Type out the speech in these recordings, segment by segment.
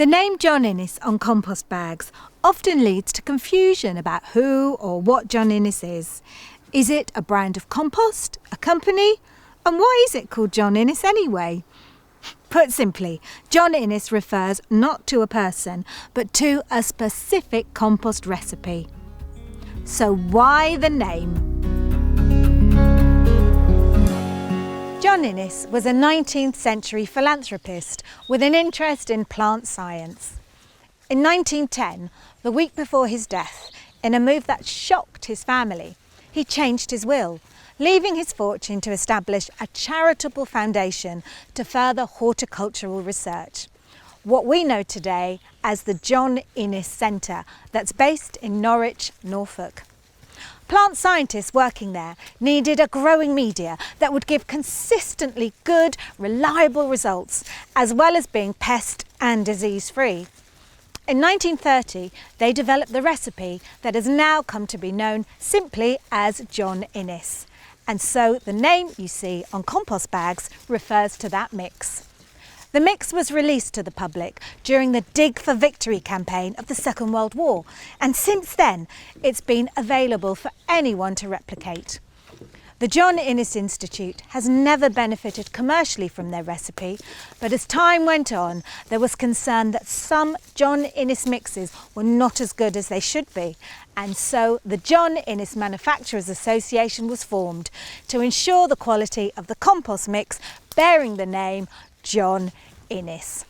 The name John Innes on compost bags often leads to confusion about who or what John Innes is. Is it a brand of compost, a company? And why is it called John Innes anyway? Put simply, John Innes refers not to a person, but to a specific compost recipe. So why the name? John Innes was a 19th century philanthropist with an interest in plant science. In 1910, the week before his death, in a move that shocked his family, he changed his will, leaving his fortune to establish a charitable foundation to further horticultural research. What we know today as the John Innes Centre, that's based in Norwich, Norfolk. Plant scientists working there needed a growing media that would give consistently good, reliable results, as well as being pest and disease-free. In 1930, they developed the recipe that has now come to be known simply as John Innes. And so the name you see on compost bags refers to that mix. The mix was released to the public during the Dig for Victory campaign of the Second World War, and since then it's been available for anyone to replicate. The John Innes Institute has never benefited commercially from their recipe, but as time went on, there was concern that some John Innes mixes were not as good as they should be, and so the John Innes Manufacturers Association was formed to ensure the quality of the compost mix bearing the name John Innes.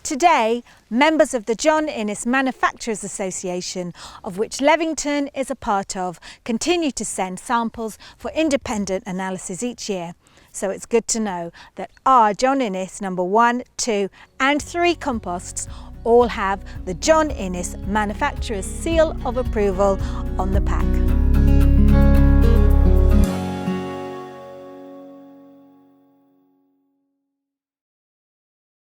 Today, members of the John Innes Manufacturers Association, of which Levington is a part of, continue to send samples for independent analysis each year. So it's good to know that our John Innes number 1, 2 and 3 composts all have the John Innes Manufacturers Seal of Approval on the pack.